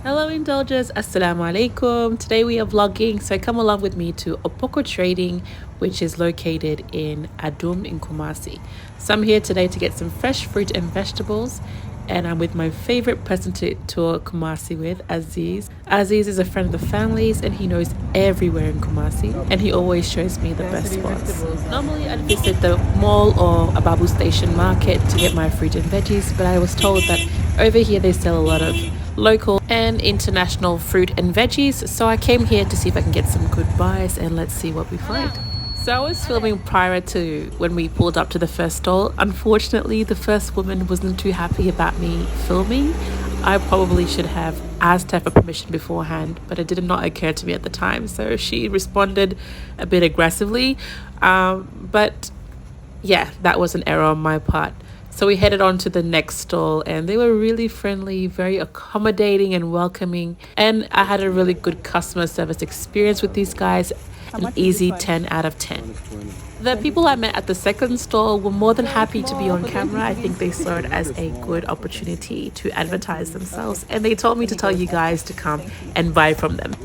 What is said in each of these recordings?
Hello indulgers, assalamu alaikum. Today we are vlogging, so come along with me to Opoku trading, which is located in Adum in Kumasi. So I'm here today to get some fresh fruit and vegetables, and I'm with my favorite person to tour Kumasi with, Aziz. Aziz is a friend of the family's and he knows everywhere in Kumasi, and he always shows me the best spots. Normally I'd visit the mall or Ababu station market to get my fruit and veggies, but I was told that over here they sell a lot of local and international fruit and veggies, so I came here to see if I can get some good buys, and let's see what we find. So I was filming prior to when we pulled up to the first stall. Unfortunately, the first woman wasn't too happy about me filming. I probably should have asked her for permission beforehand, but it did not occur to me at the time, so she responded a bit aggressively. But yeah, that was an error on my part. So we headed on to the next stall, and they were really friendly, very accommodating and welcoming. And I had a really good customer service experience with these guys, an easy 10 out of 10. The people I met at the second stall were more than happy to be on camera. I think they saw it as a good opportunity to advertise themselves, and they told me to tell you guys to come and buy from them.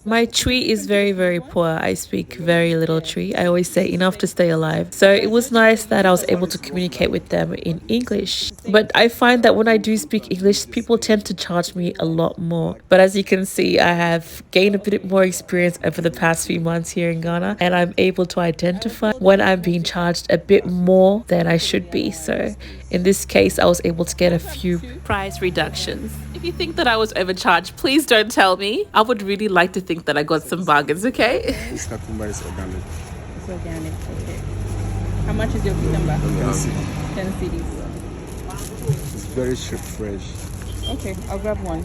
My Twi is very, very poor. I speak very little Twi. I always say enough to stay alive. So it was nice that I was able to communicate with them in English. But I find that when I do speak English, people tend to charge me a lot more. But as you can see, I have gained a bit more experience over the past few months here in Ghana, and I'm able to identify when I'm being charged a bit more than I should be. So in this case, I was able to get a few price reductions. If you think that I was overcharged, please don't tell me. I would really like to think that I got some bargains, okay? This cucumber is organic. It's organic, okay. How much is your cucumber? 10 cedis. It's very fresh. Okay, I'll grab one.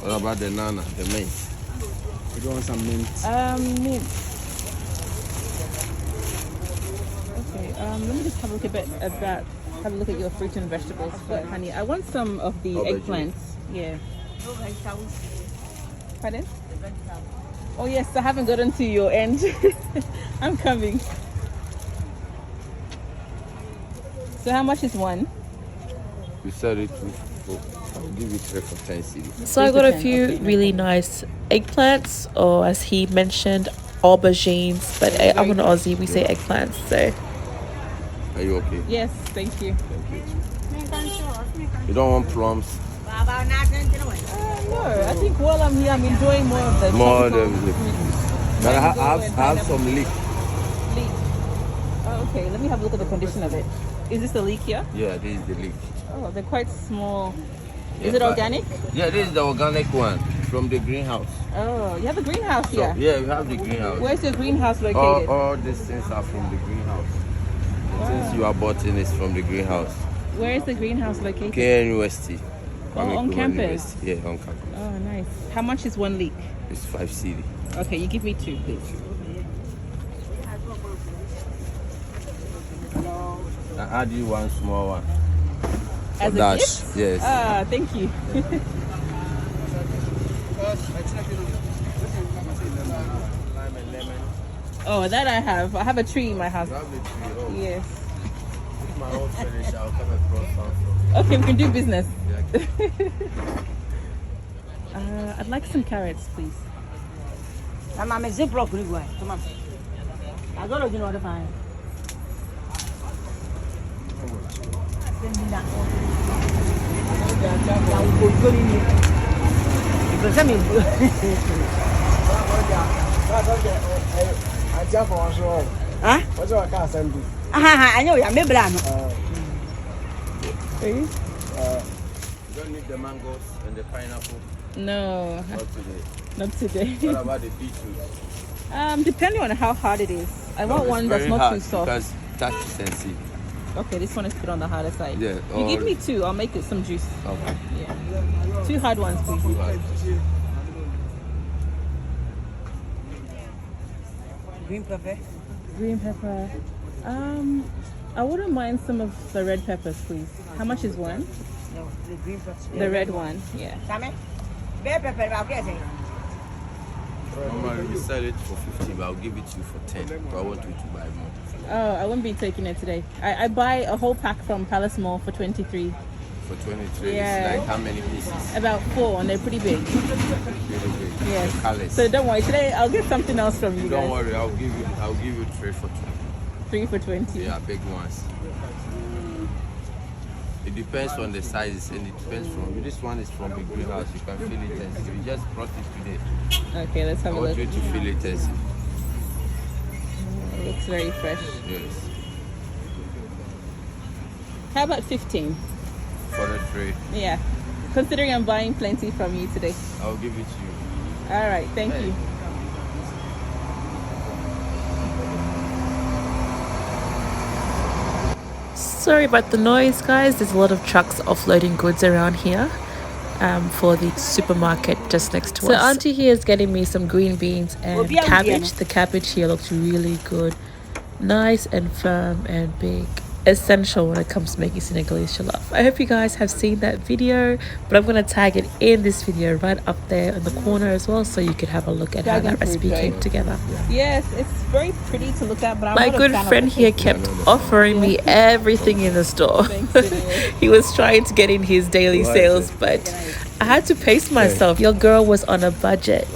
What about the nana, the mint? You don't want some mint? Mint. Okay, let me just have a look have a look at your fruit and vegetables, but honey, I want some of the eggplants. Yeah. Pardon? Oh yes, I haven't gotten to your end. I'm coming. So how much is one? We sell it I'll give you 3 for 10 cedis. So I got a few really nice eggplants, or as he mentioned, aubergines, but I'm an Aussie, we say eggplants, so. Are you okay? Yes, thank you. You don't want plums? No, I think while I'm here, I'm enjoying more of the More tropical than the. fruits. But I Mango have and some leek. leek. Oh, okay, let me have a look at the condition of it. Is this the leek here? Yeah, this is the leek. Oh, they're quite small. Yeah, Is it but- organic? Yeah, this is the organic one from the greenhouse. Oh, you have a greenhouse So, here. yeah, we have the greenhouse. Where's your greenhouse located? All these things are from the greenhouse. The things you are bought in is from the greenhouse. Where is the greenhouse located? KN University. Oh, on campus? University. Yeah, on campus. Oh, nice. How much is one leek? It's 5 cedi. Okay, you give me 2, please. I add you one small one. As a Dash. gift? Yes. Ah, thank you. Lime and lemon. Oh, that I have. I have a tree in my house. You have the tree. Oh. Yes. If my own finish, I'll come across some from. Okay, we can do business. Yeah. I'd like some carrots, please. I'm a ziploc reguai. Come on. I got to do what I Huh? What's your car assembly? I know. I'm a brand. Please? You don't need the mangoes and the pineapple. No, Not today. not today. What about the beetroot? Depending on how hard it is. I want It's one that's very not hard too soft. Because touch and see. Okay, this one is put on the harder side. Yeah, You give or- me 2, I'll make it some juice. Okay. Yeah. 2 hard ones, please. Too hard. Green pepper. Green pepper. I wouldn't mind some of the red peppers, please. How much is one? No, the green pepper. The red one, yeah. Same. Bell pepper. I'll get it. Normally we sell it for 50, but I'll give it to you for 10. But I want you to buy more. Oh, I won't be taking it today. I buy a whole pack from Palace Mall for 23. for 23. Yeah. It's like how many pieces? About 4, and they're pretty big. Really big. Yes. The colors. So don't worry. Today I'll get something else from you Don't guys. worry, I'll give you 3 for 20. 3 for 20. Yeah, big ones. It depends on the sizes, and it depends from. This one is from the greenhouse. You can feel it as you just brought it today. Okay, let's have I a want look. you to feel it as It looks very fresh. yes. How about 15? For the 3, Yeah. Considering I'm buying plenty from you today. I'll give it to you. All right, thank you. Sorry about the noise, guys. There's a lot of trucks offloading goods around here for the supermarket just next to us. So Auntie here is getting me some green beans and cabbage. The cabbage here looks really good. Nice and firm and big. Essential when it comes to making Senegalese jollof. I hope you guys have seen that video, but I'm going to tag it in this video right up there in the corner as well, so you can have a look at how that recipe came together. Yes, it's very pretty to look at, but I'm My not a good fan of friend the here taste. kept offering me everything in the store. Thanks anyway. He was trying to get in his daily sales, but I had to pace myself. Your girl was on a budget.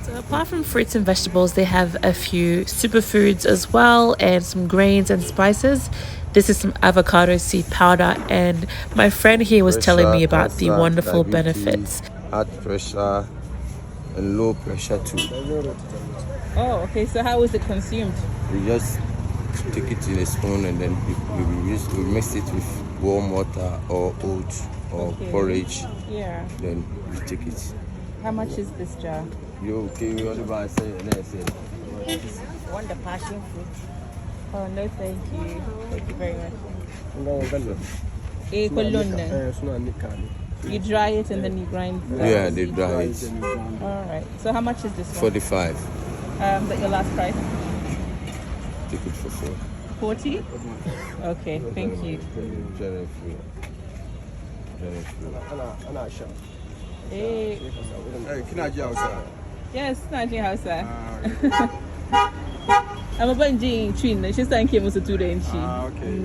So apart from fruits and vegetables, they have a few superfoods as well and some grains and spices. This is some avocado seed powder, and my friend here was telling me about the wonderful benefits. Heart pressure and low pressure too. Oh, okay. So how is it consumed? You just take it in a spoon and then we mix it with warm water or oats or porridge. Yeah. Then you take it. How much is this jar? You okay? You want to buy Want the passion fruit? Oh, no, thank you. Thank you very much. You dry it and then you grind. Yeah, they dry it. All right. So how much is this one? 45. But your last price? Take it for 4. 40? Okay, thank you. Very free. Hey. Hey, can I get outside? Yes, Nigerian house. I'm a bungee twin. She's thank you, Mr. Today. Okay.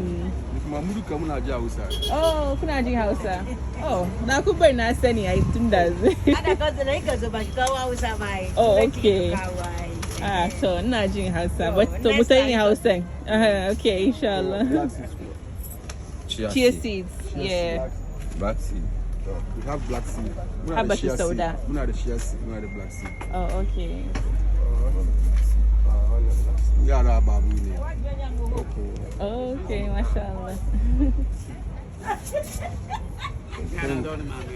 Mamudu kamu na jia outside. Oh, kuna jing house. Oh, na kubai na seni I think that. Oh, okay. Ah, so na jing house. But so mutai house. Okay, inshallah. Chia seeds. Yeah. Black seed. We have black seed. How about the soda? We have the chia seed. We have the black seed. Oh, okay. Yeah, that babu. Okay, mashallah.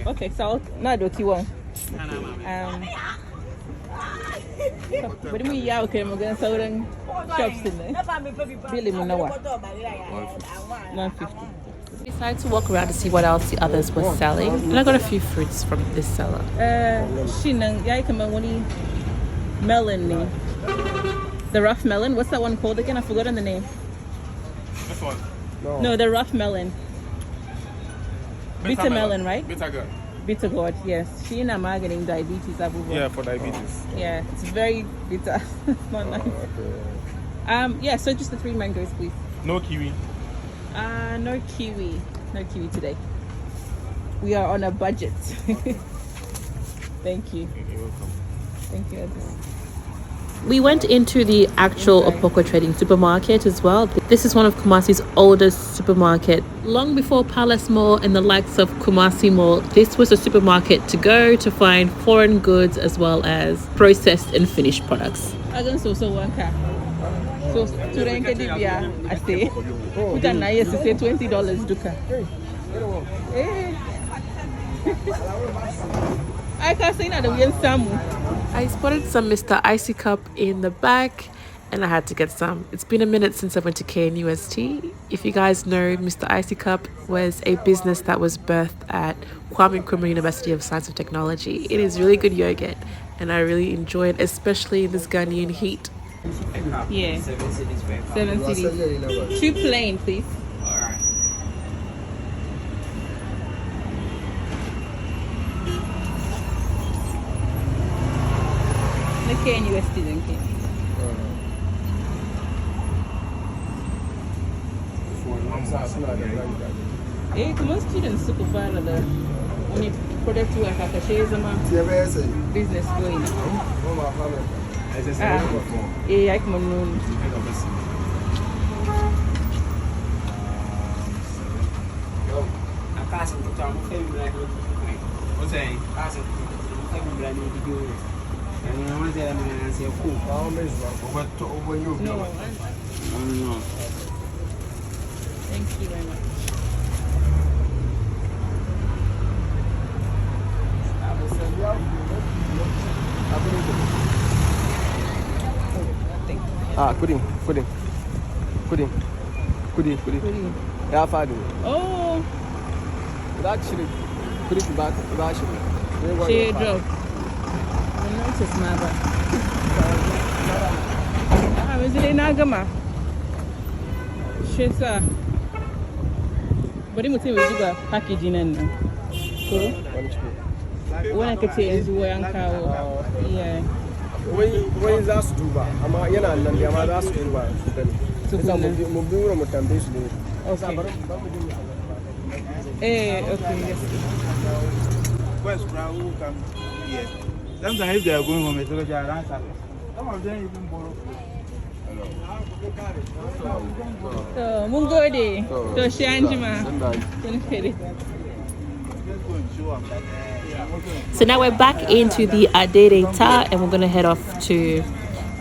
Okay, so now do you want? But we are okay. We're going to sell shops in there. Really, Munawa. 150. We decided to walk around to see what else the others were selling, and I got a few fruits from this seller. Shinang, yai kamangoni melon. The rough melon. What's that one called again? I've forgotten the name. This one. No, the rough melon. Bitter melon, right? Bitter gourd. Bitter gourd, yes. She na getting diabetes. Yeah, for diabetes. Yeah, it's very bitter. It's not nice. Yeah, so just the 3 mangoes, please. No kiwi. No kiwi. No kiwi today. We are on a budget. Thank you. You're welcome. Thank you, Adum. We went into the actual Opoku trading supermarket as well. This is one of Kumasi's oldest supermarket. Long before Palace Mall and the likes of Kumasi Mall, this was a supermarket to go to find foreign goods as well as processed and finished products. I don't so one car. So to rank a dibia, I say. Put a nice to say $20 duka. Hey. I can't say that we some. I spotted some Mr. Icy Cup in the back and I had to get some. It's been a minute since I went to KNUST. If you guys know, Mr. Icy Cup was a business that was birthed at Kwame Nkrumah University of Science and Technology. It is really good yogurt and I really enjoy it, especially in this Ghanaian heat. Yeah. 7 cities. 2 plain, please. KNUST then came. Eh, come on, students to provide the only product work at the shares amount business going. Eh, I come on. No. Thank you very much. Pudding. Yeah, fine. Oh, Actually, pudding back. she drop. I noticed my bad. Ah, was it in Agama? She's but you must say we do a packaging and when I could say is where I'm yeah. When is that to do? I'm a yana and the other to do. Okay. Eh, okay, yes. West Brown will come here. Sometimes if they are going home, it's a answer. Some of them even borrow. So, Mungodi, to Shanjima. So now we're back into the Adum and we're going to head off to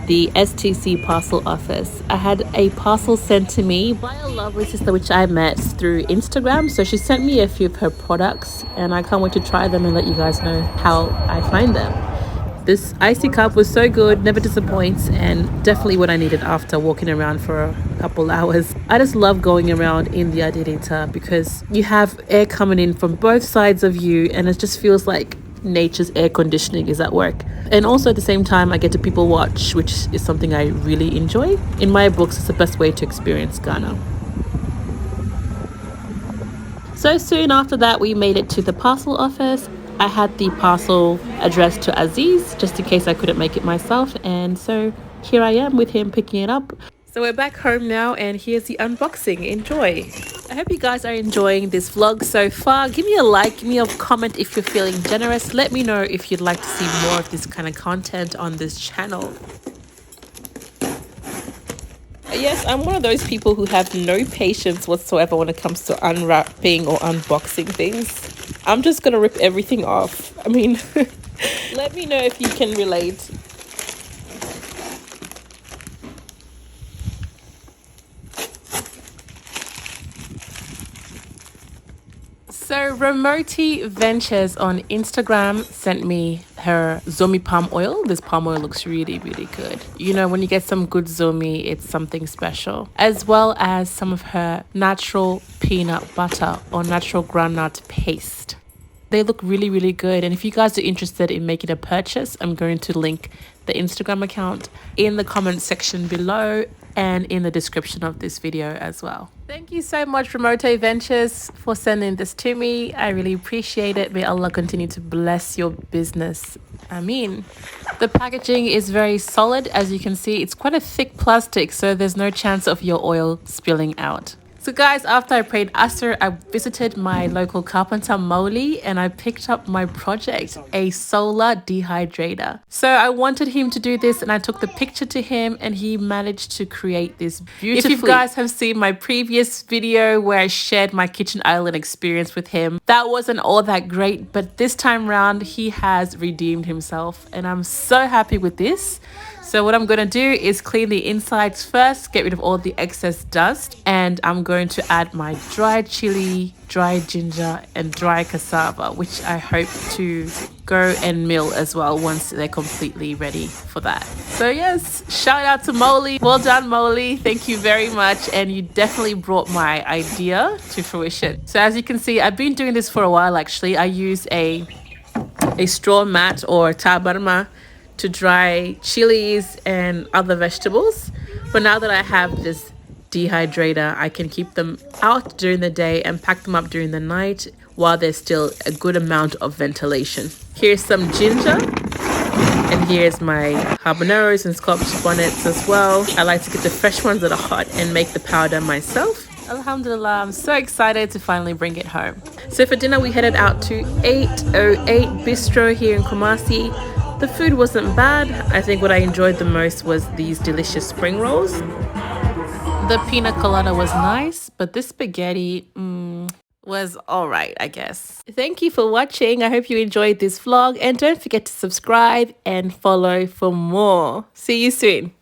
the STC parcel office. I had a parcel sent to me by a lovely sister which I met through Instagram. So she sent me a few of her products and I can't wait to try them and let you guys know how I find them. This icy cup was so good, never disappoints, and definitely what I needed after walking around for a couple hours. I just love going around in the Adum because you have air coming in from both sides of you and it just feels like nature's air conditioning is at work. And also at the same time I get to people watch, which is something I really enjoy. In my books, it's the best way to experience Ghana. So soon after that we made it to the parcel office. I had the parcel addressed to Aziz just in case I couldn't make it myself, and so here I am with him picking it up. So we're back home now and here's the unboxing. Enjoy. I hope you guys are enjoying this vlog so far. Give me a like, give me a comment if you're feeling generous. Let me know if you'd like to see more of this kind of content on this channel. Yes, I'm one of those people who have no patience whatsoever when it comes to unwrapping or unboxing things. I'm just gonna rip everything off. I mean, let me know if you can relate. So Remoti Ventures on Instagram sent me her Zomi palm oil. This palm oil looks really, really good. You know, when you get some good Zomi, it's something special. As well as some of her natural peanut butter or natural groundnut paste. They look really, really good. And if you guys are interested in making a purchase, I'm going to link the Instagram account in the comment section below and in the description of this video as well. Thank you so much, Remoti Ventures, for sending this to me. I really appreciate it. May Allah continue to bless your business. Ameen. The packaging is very solid. As you can see, it's quite a thick plastic, so there's no chance of your oil spilling out. So guys, after I prayed Asr, I visited my local carpenter Moli and I picked up my project, a solar dehydrator. So I wanted him to do this and I took the picture to him and he managed to create this beautifully. If you guys have seen my previous video where I shared my kitchen island experience with him, that wasn't all that great, but this time round he has redeemed himself and I'm so happy with this. So what I'm going to do is clean the insides first, get rid of all the excess dust, and I'm going to add my dried chili, dried ginger, and dry cassava, which I hope to go and mill as well once they're completely ready for that. So yes, shout out to Moli. Well done, Moli. Thank you very much. And you definitely brought my idea to fruition. So as you can see, I've been doing this for a while actually. I use a straw mat or tabarma to dry chilies and other vegetables, but now that I have this dehydrator, I can keep them out during the day and pack them up during the night while there's still a good amount of ventilation. Here's some ginger, and here's my habaneros and Scotch bonnets as well. I like to get the fresh ones that are hot and make the powder myself. Alhamdulillah, I'm so excited to finally bring it home. So for dinner, we headed out to 808 Bistro here in Kumasi. The food wasn't bad. I think what I enjoyed the most was these delicious spring rolls. The pina colada was nice, but this spaghetti was alright, I guess. Thank you for watching. I hope you enjoyed this vlog, and don't forget to subscribe and follow for more. See you soon.